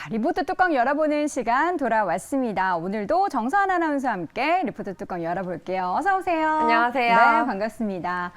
리포트 뚜껑 열어보는 시간 돌아왔습니다. 오늘도 정서한 아나운서와 함께 리포트 뚜껑 열어볼게요. 어서 오세요. 안녕하세요. 네, 반갑습니다.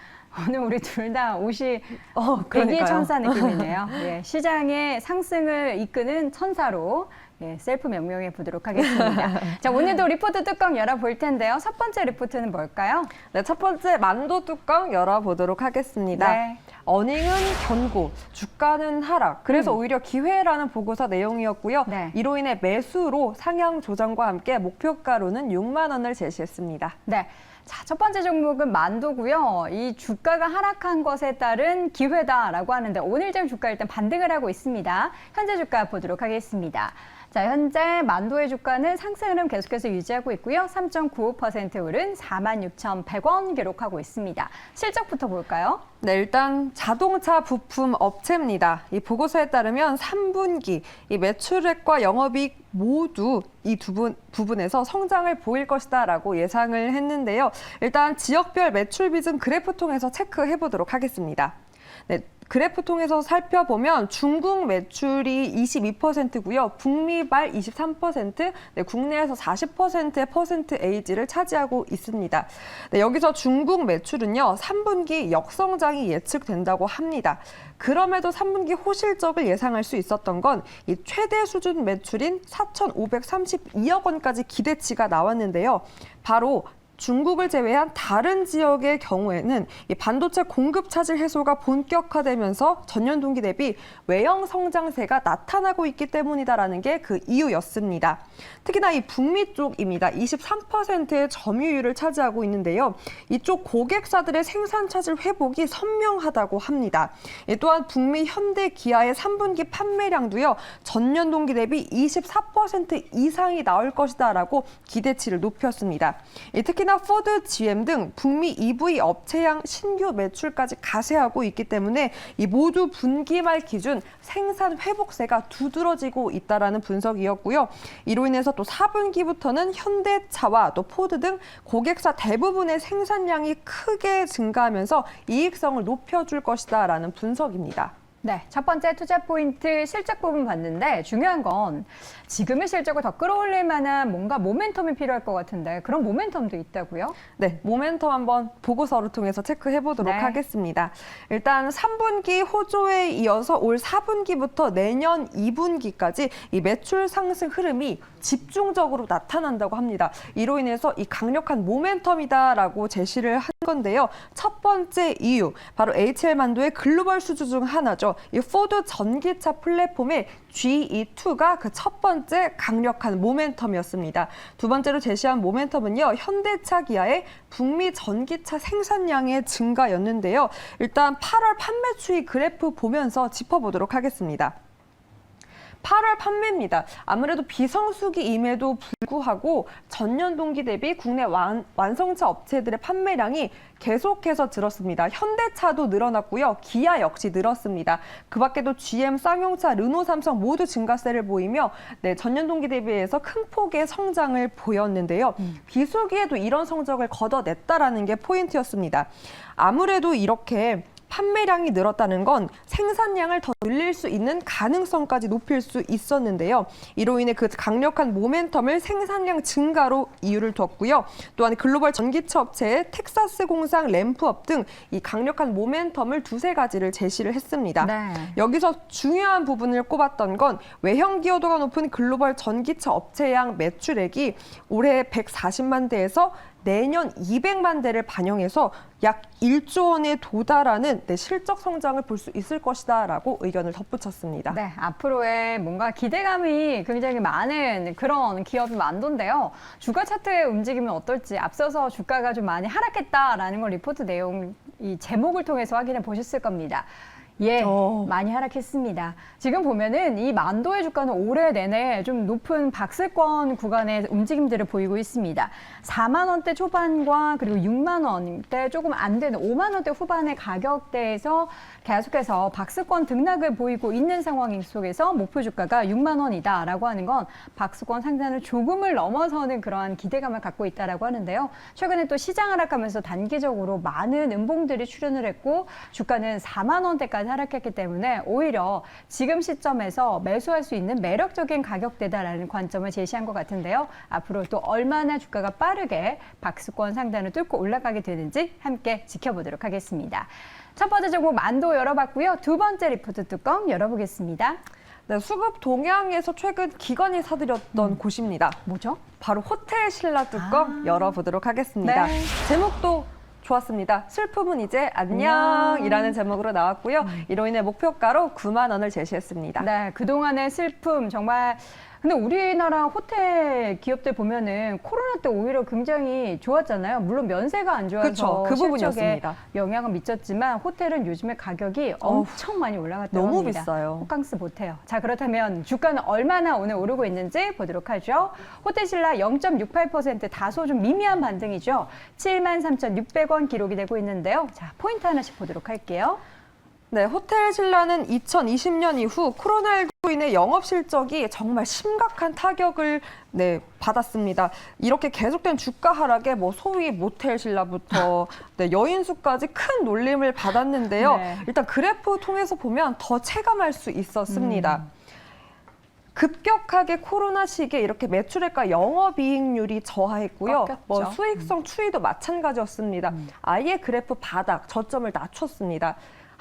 오늘 우리 둘 다 옷이 그러니까요. 백의 천사 느낌이네요. 예, 시장의 상승을 이끄는 천사로 셀프 명명해 보도록 하겠습니다. 자, 오늘도 리포트 뚜껑 열어볼 텐데요. 첫 번째 리포트는 뭘까요? 네, 첫 번째 만도 뚜껑 열어보도록 하겠습니다. 네. 어닝은 견고, 주가는 하락. 그래서 오히려 기회라는 보고서 내용이었고요. 네. 이로 인해 매수로 상향 조정과 함께 목표가로는 6만 원을 제시했습니다. 네. 자, 첫 번째 종목은 만도고요. 이 주가가 하락한 것에 따른 기회다라고 하는데 오늘장 주가 일단 반등을 하고 있습니다. 현재 주가 보도록 하겠습니다. 자, 현재 만도의 주가는 상승 흐름 계속해서 유지하고 있고요. 3.95% 오른 46,100원 기록하고 있습니다. 실적부터 볼까요? 네, 일단 자동차 부품 업체입니다. 이 보고서에 따르면 3분기 이 매출액과 영업이익 모두 이 부분에서 성장을 보일 것이다라고 예상을 했는데요. 일단 지역별 매출 비중 그래프 통해서 체크해 보도록 하겠습니다. 네, 그래프 통해서 살펴보면 중국 매출이 22%고요. 북미발 23%, 네, 국내에서 40%의 퍼센트에이지를 차지하고 있습니다. 네, 여기서 중국 매출은요. 3분기 역성장이 예측된다고 합니다. 그럼에도 3분기 호실적을 예상할 수 있었던 건 이 최대 수준 매출인 4,532억 원까지 기대치가 나왔는데요. 바로 중국을 제외한 다른 지역의 경우에는 이 반도체 공급 차질 해소가 본격화되면서 전년 동기 대비 외형 성장세가 나타나고 있기 때문이다라는 게 그 이유였습니다. 특히나 이 북미 쪽입니다. 23%의 점유율을 차지하고 있는데요. 이쪽 고객사들의 생산 차질 회복이 선명하다고 합니다. 또한 북미 현대 기아의 3분기 판매량도요. 전년 동기 대비 24% 이상이 나올 것이다라고 기대치를 높였습니다. 특히나 포드, GM 등 북미 EV 업체양 신규 매출까지 가세하고 있기 때문에 이 모두 분기 말 기준 생산 회복세가 두드러지고 있다라는 분석이었고요. 이로 인해서 또 4분기부터는 현대차와 또 포드 등 고객사 대부분의 생산량이 크게 증가하면서 이익성을 높여줄 것이다라는 분석입니다. 네, 첫 번째 투자 포인트 실적 부분 봤는데 중요한 건 지금의 실적을 더 끌어올릴 만한 뭔가 모멘텀이 필요할 것 같은데 그런 모멘텀도 있다고요? 네, 모멘텀 한번 보고서를 통해서 체크해 보도록 네. 하겠습니다. 일단 3분기 호조에 이어서 올 4분기부터 내년 2분기까지 이 매출 상승 흐름이 집중적으로 나타난다고 합니다. 이로 인해서 이 강력한 모멘텀이다라고 제시를 한 건데요. 첫 번째 이유, 바로 HL만도의 글로벌 수주 중 하나죠. 이 포드 전기차 플랫폼의 GE2가 그 첫 번째 강력한 모멘텀이었습니다. 두 번째로 제시한 모멘텀은요. 현대차 기아의 북미 전기차 생산량의 증가였는데요. 일단 8월 판매 추이 그래프 보면서 짚어보도록 하겠습니다. 8월 판매입니다. 아무래도 비성수기임에도 불구하고 전년 동기 대비 국내 완성차 업체들의 판매량이 계속해서 늘었습니다. 현대차도 늘어났고요. 기아 역시 늘었습니다. 그 밖에도 GM, 쌍용차, 르노, 삼성 모두 증가세를 보이며 네, 전년 동기 대비해서 큰 폭의 성장을 보였는데요. 비수기에도 이런 성적을 거둬냈다라는 게 포인트였습니다. 아무래도 이렇게 판매량이 늘었다는 건 생산량을 더 늘릴 수 있는 가능성까지 높일 수 있었는데요. 이로 인해 그 강력한 모멘텀을 생산량 증가로 이유를 뒀고요. 또한 글로벌 전기차 업체의 텍사스 공상 램프업 등 이 강력한 모멘텀을 두세 가지를 제시를 했습니다. 네. 여기서 중요한 부분을 꼽았던 건 외형 기여도가 높은 글로벌 전기차 업체양 매출액이 올해 140만 대에서 내년 200만 대를 반영해서 약 1조 원에 도달하는 실적 성장을 볼 수 있을 것이다라고 의견을 덧붙였습니다. 네, 앞으로의 뭔가 기대감이 굉장히 많은 그런 기업이 만도인데요. 주가 차트의 움직임은 어떨지 앞서서 주가가 좀 많이 하락했다라는 걸 리포트 내용 이 제목을 통해서 확인해 보셨을 겁니다. 예, 많이 하락했습니다. 지금 보면은 이 만도의 주가는 올해 내내 좀 높은 박스권 구간의 움직임들을 보이고 있습니다. 4만 원대 초반과 그리고 6만 원대 조금 안 되는 5만 원대 후반의 가격대에서 계속해서 박스권 등락을 보이고 있는 상황 속에서 목표 주가가 6만 원이다라고 하는 건 박스권 상단을 조금을 넘어서는 그러한 기대감을 갖고 있다라고 하는데요. 최근에 또 시장 하락하면서 단기적으로 많은 음봉들이 출현을 했고 주가는 4만 원대까지 하락했기 때문에 오히려 지금 시점에서 매수할 수 있는 매력적인 가격대다라는 관점을 제시한 것 같은데요. 앞으로 또 얼마나 주가가 빠르게 박스권 상단을 뚫고 올라가게 되는지 함께 지켜보도록 하겠습니다. 첫 번째 종목 만도 열어봤고요. 두 번째 리포트 뚜껑 열어보겠습니다. 네, 수급 동향에서 최근 기관이 사들였던 곳입니다. 뭐죠? 바로 호텔 신라 뚜껑 열어보도록 하겠습니다. 네. 제목도 좋았습니다. 슬픔은 이제 안녕이라는 제목으로 나왔고요. 이로 인해 목표가로 9만 원을 제시했습니다. 네, 그동안의 슬픔 정말. 근데 우리나라 호텔 기업들 보면은 코로나 때 오히려 굉장히 좋았잖아요. 물론 면세가 안 좋아서 그쵸, 그 부분이었습니다. 영향을 미쳤지만 호텔은 요즘에 가격이 엄청 많이 올라갔다고 너무 합니다. 비싸요. 호캉스 못해요. 자, 그렇다면 주가는 얼마나 오늘 오르고 있는지 보도록 하죠. 호텔신라 0.68% 다소 좀 미미한 반등이죠. 73,600원 기록이 되고 있는데요. 자, 포인트 하나씩 보도록 할게요. 네, 호텔 신라는 2020년 이후 코로나19로 인해 영업 실적이 정말 심각한 타격을 받았습니다. 이렇게 계속된 주가 하락에 소위 모텔 신라부터 여인수까지 큰 놀림을 받았는데요. 네. 일단 그래프 통해서 보면 더 체감할 수 있었습니다. 급격하게 코로나 시기에 이렇게 매출액과 영업이익률이 저하했고요. 꺾였죠. 수익성 추이도 마찬가지였습니다. 아예 그래프 바닥, 저점을 낮췄습니다.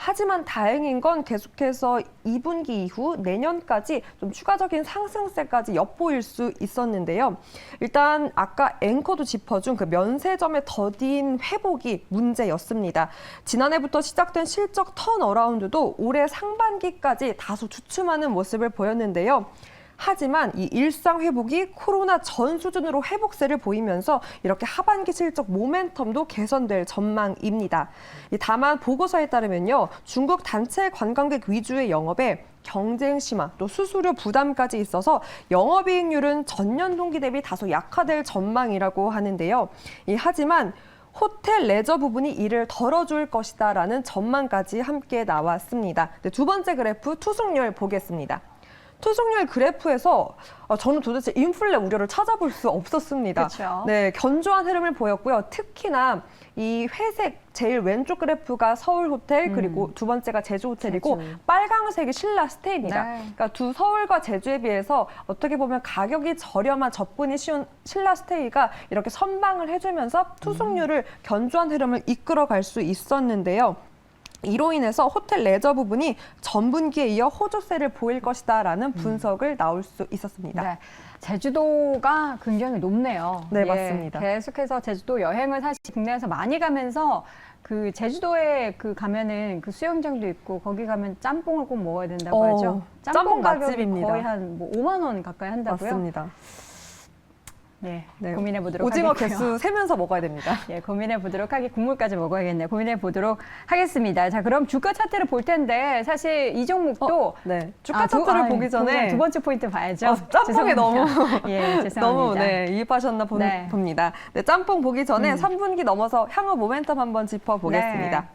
하지만 다행인 건 계속해서 2분기 이후 내년까지 좀 추가적인 상승세까지 엿보일 수 있었는데요. 일단 아까 앵커도 짚어준 그 면세점의 더딘 회복이 문제였습니다. 지난해부터 시작된 실적 턴어라운드도 올해 상반기까지 다소 주춤하는 모습을 보였는데요. 하지만 이 일상 회복이 코로나 전 수준으로 회복세를 보이면서 이렇게 하반기 실적 모멘텀도 개선될 전망입니다. 다만 보고서에 따르면요, 중국 단체 관광객 위주의 영업에 경쟁 심화, 또 수수료 부담까지 있어서 영업이익률은 전년 동기 대비 다소 약화될 전망이라고 하는데요. 하지만 호텔 레저 부분이 이를 덜어줄 것이다라는 전망까지 함께 나왔습니다. 두 번째 그래프 투숙률 보겠습니다. 투숙률 그래프에서 저는 도대체 인플레 우려를 찾아볼 수 없었습니다. 그쵸. 네, 견조한 흐름을 보였고요. 특히나 이 회색 제일 왼쪽 그래프가 서울 호텔 그리고 두 번째가 제주 호텔이고 제주. 빨강색이 신라 스테이입니다. 네. 그러니까 두 서울과 제주에 비해서 어떻게 보면 가격이 저렴한 접근이 쉬운 신라 스테이가 이렇게 선방을 해주면서 투숙률을 견조한 흐름을 이끌어갈 수 있었는데요. 이로 인해서 호텔 레저 부분이 전분기에 이어 호조세를 보일 것이다라는 분석을 나올 수 있었습니다. 네, 제주도가 굉장히 높네요. 네, 맞습니다. 계속해서 제주도 여행을 사실 국내에서 많이 가면서 그 제주도에 가면은 그 수영장도 있고 거기 가면 짬뽕을 꼭 먹어야 된다고 하죠. 짬뽕 가격이 맛집입니다. 거의 한 5만 원 가까이 한다고요? 맞습니다. 네, 네. 고민해 보도록 오징어 하겠고요. 개수 세면서 먹어야 됩니다. 예, 고민해 보도록 국물까지 먹어야겠네요. 고민해 보도록 하겠습니다. 자, 그럼 주가 차트를 볼 텐데 사실 이 종목도 네. 주가 차트를 보기 전에 두 번째 포인트 봐야죠. 짬뽕이 너무 예, 죄송합니다. 너무 이입하셨나 네. 봅니다. 네, 짬뽕 보기 전에 3분기 넘어서 향후 모멘텀 한번 짚어보겠습니다.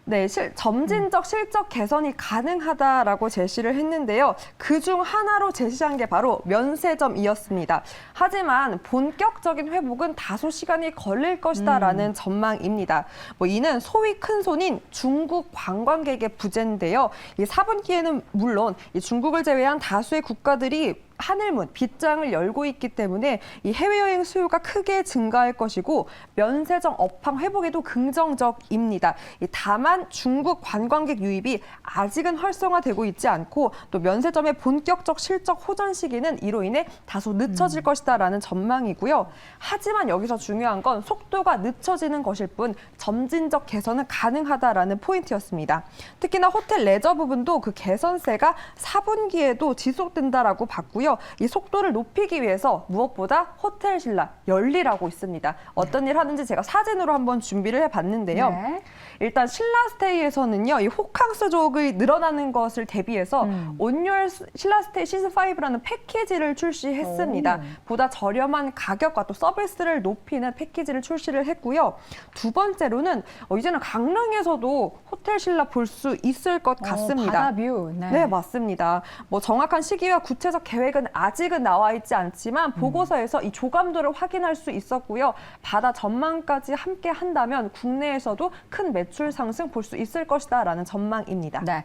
네, 점진적 실적 개선이 가능하다라고 제시를 했는데요. 그중 하나로 제시한 게 바로 면세점이었습니다. 하지만 본격적인 회복은 다소 시간이 걸릴 것이다라는 전망입니다. 이는 소위 큰 손인 중국 관광객의 부재인데요. 이 4분기에는 물론 이 중국을 제외한 다수의 국가들이 하늘문, 빗장을 열고 있기 때문에 이 해외여행 수요가 크게 증가할 것이고 면세점 업황 회복에도 긍정적입니다. 다만 중국 관광객 유입이 아직은 활성화되고 있지 않고 또 면세점의 본격적 실적 호전 시기는 이로 인해 다소 늦춰질 것이다라는 전망이고요. 하지만 여기서 중요한 건 속도가 늦춰지는 것일 뿐 점진적 개선은 가능하다라는 포인트였습니다. 특히나 호텔 레저 부분도 그 개선세가 4분기에도 지속된다라고 봤고요. 이 속도를 높이기 위해서 무엇보다 호텔 신라 열일하고 있습니다. 어떤 일 하는지 제가 사진으로 한번 준비를 해봤는데요. 네. 일단 신라스테이에서는요, 이 호캉스족이 늘어나는 것을 대비해서 온열 신라스테이 시즌5라는 패키지를 출시했습니다. 보다 저렴한 가격과 또 서비스를 높이는 패키지를 출시를 했고요. 두 번째로는 이제는 강릉에서도 호텔 신라 볼 수 있을 것 같습니다. 바다뷰. 네, 맞습니다. 정확한 시기와 구체적 계획은 금액은 아직은 나와 있지 않지만 보고서에서 이 조감도를 확인할 수 있었고요. 바다 전망까지 함께 한다면 국내에서도 큰 매출 상승 볼 수 있을 것이다라는 전망입니다. 네.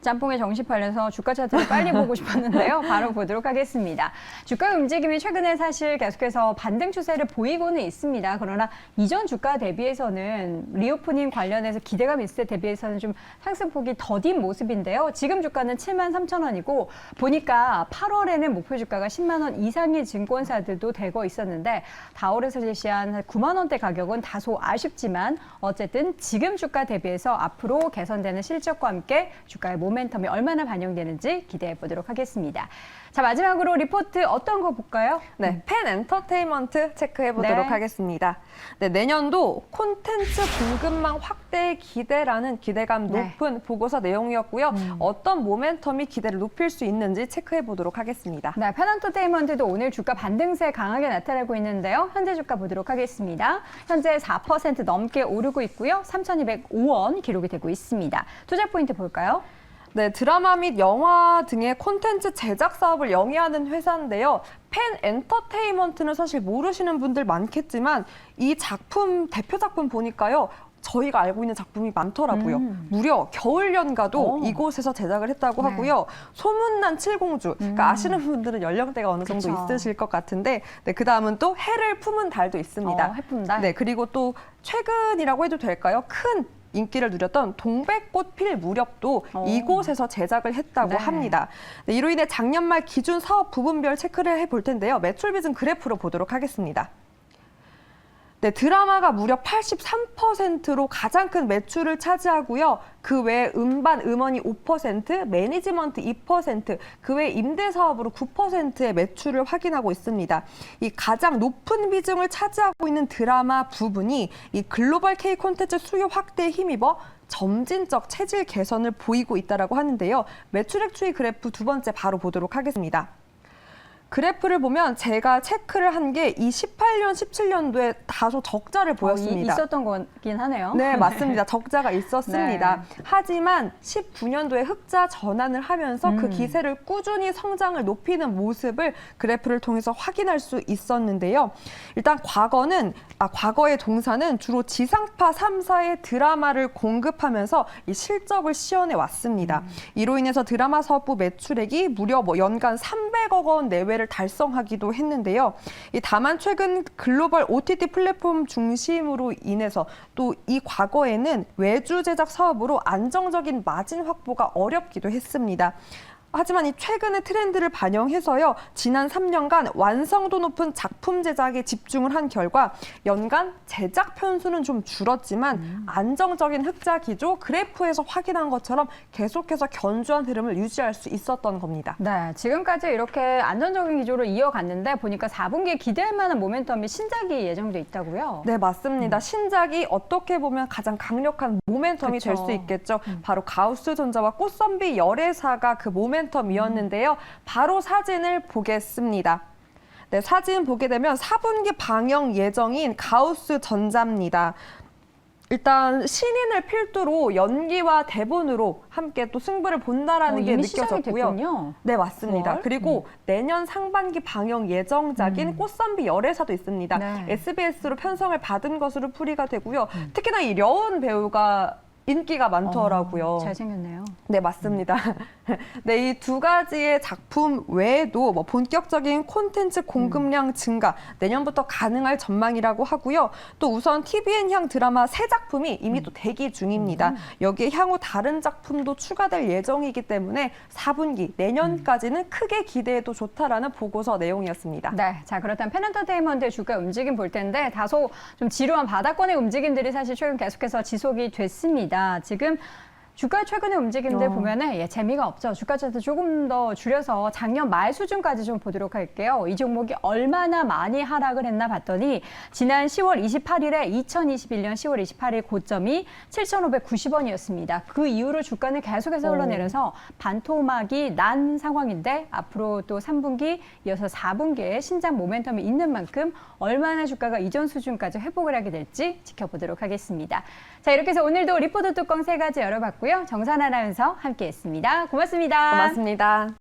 짬뽕에 정신 팔려서 주가 차트를 빨리 보고 싶었는데요. 바로 보도록 하겠습니다. 주가 움직임이 최근에 사실 계속해서 반등 추세를 보이고는 있습니다. 그러나 이전 주가 대비해서는 리오프닝 관련해서 기대감 있을 때 대비해서는 좀 상승폭이 더딘 모습인데요. 지금 주가는 73,000원이고 보니까 8월에는 목표 주가가 10만 원 이상의 증권사들도 되고 있었는데 다올에서 제시한 9만 원대 가격은 다소 아쉽지만 어쨌든 지금 주가 대비해서 앞으로 개선되는 실적과 함께 주가의 모멘텀이 얼마나 반영되는지 기대해 보도록 하겠습니다. 자, 마지막으로 리포트 어떤 거 볼까요? 네, 펜 엔터테인먼트 체크해 보도록 네. 하겠습니다. 네, 내년도 콘텐츠 공급망 확대에 기대라는 기대감 네. 높은 보고서 내용이었고요. 어떤 모멘텀이 기대를 높일 수 있는지 체크해 보도록 하겠습니다. 네, 펜엔터테인먼트도 오늘 주가 반등세 강하게 나타나고 있는데요. 현재 주가 보도록 하겠습니다. 현재 4% 넘게 오르고 있고요. 3,205원 기록이 되고 있습니다. 투자 포인트 볼까요? 네, 드라마 및 영화 등의 콘텐츠 제작 사업을 영위하는 회사인데요. 펜 엔터테인먼트는 사실 모르시는 분들 많겠지만 이 작품, 대표 작품 보니까요. 저희가 알고 있는 작품이 많더라고요. 무려 겨울연가도 이곳에서 제작을 했다고 네. 하고요. 소문난 칠공주, 그러니까 아시는 분들은 연령대가 어느 정도 그쵸. 있으실 것 같은데 네, 그다음은 또 해를 품은 달도 있습니다. 해품달. 네, 그리고 또 최근이라고 해도 될까요? 큰 인기를 누렸던 동백꽃 필 무렵도 이곳에서 제작을 했다고 네. 합니다. 네, 이로 인해 작년 말 기준 사업 부분별 체크를 해볼 텐데요. 매출 비중 그래프로 보도록 하겠습니다. 네, 드라마가 무려 83%로 가장 큰 매출을 차지하고요. 그 외에 음반, 음원이 5%, 매니지먼트 2%, 그 외에 임대 사업으로 9%의 매출을 확인하고 있습니다. 이 가장 높은 비중을 차지하고 있는 드라마 부분이 이 글로벌 K 콘텐츠 수요 확대에 힘입어 점진적 체질 개선을 보이고 있다고 하는데요. 매출액 추이 그래프 두 번째 바로 보도록 하겠습니다. 그래프를 보면 제가 체크를 한 게 이 18년, 17년도에 다소 적자를 보였습니다. 있었던 거긴 하네요. 네, 맞습니다. 적자가 있었습니다. 네. 하지만 19년도에 흑자 전환을 하면서 그 기세를 꾸준히 성장을 높이는 모습을 그래프를 통해서 확인할 수 있었는데요. 일단 과거의 동사는 주로 지상파 3사의 드라마를 공급하면서 이 실적을 시현해 왔습니다. 이로 인해서 드라마 사업부 매출액이 무려 연간 300억 원 내외를 달성하기도 했는데요. 다만 최근 글로벌 OTT 플랫폼 중심으로 인해서 또 이 과거에는 외주 제작 사업으로 안정적인 마진 확보가 어렵기도 했습니다. 하지만 이 최근의 트렌드를 반영해서요. 지난 3년간 완성도 높은 작품 제작에 집중을 한 결과 연간 제작 편수는 좀 줄었지만 안정적인 흑자 기조 그래프에서 확인한 것처럼 계속해서 견조한 흐름을 유지할 수 있었던 겁니다. 네, 지금까지 이렇게 안정적인 기조로 이어갔는데 보니까 4분기에 기대할 만한 모멘텀이 신작이 예정돼 있다고요? 네, 맞습니다. 신작이 어떻게 보면 가장 강력한 모멘텀이 될 수 있겠죠. 바로 가우스전자와 꽃선비 열애사가 그 모멘텀이었는데요. 바로 사진을 보겠습니다. 네, 사진 보게 되면 4분기 방영 예정인 가우스전자입니다. 일단 신인을 필두로 연기와 대본으로 함께 또 승부를 본다라는 게 이미 시작이 느껴졌고요. 됐군요. 네, 맞습니다. 9월? 그리고 내년 상반기 방영 예정작인 꽃선비 열애사도 있습니다. 네. SBS로 편성을 받은 것으로 풀이가 되고요. 특히나 이 려운 배우가 인기가 많더라고요. 잘생겼네요. 네, 맞습니다. 네, 이 두 가지의 작품 외에도 뭐 본격적인 콘텐츠 공급량 증가 내년부터 가능할 전망이라고 하고요. 또 우선 TVN향 드라마 세 작품이 이미 또 대기 중입니다. 여기에 향후 다른 작품도 추가될 예정이기 때문에 4분기 내년까지는 크게 기대해도 좋다라는 보고서 내용이었습니다. 네, 자 그렇다면 펜엔터테인먼트의 주가 움직임 볼 텐데 다소 좀 지루한 바닥권의 움직임들이 사실 최근 계속해서 지속이 됐습니다. 지금 주가 최근의 움직임들 보면은 재미가 없죠. 주가 차트 조금 더 줄여서 작년 말 수준까지 좀 보도록 할게요. 이 종목이 얼마나 많이 하락을 했나 봤더니 지난 10월 28일에 2021년 10월 28일 고점이 7,590원이었습니다. 그 이후로 주가는 계속해서 흘러내려서 반토막이 난 상황인데 앞으로 또 3분기 이어서 4분기에 신작 모멘텀이 있는 만큼 얼마나 주가가 이전 수준까지 회복을 하게 될지 지켜보도록 하겠습니다. 자, 이렇게 해서 오늘도 리포트 뚜껑 3가지 열어봤고요. 정선 아나운서 함께했습니다. 고맙습니다. 고맙습니다.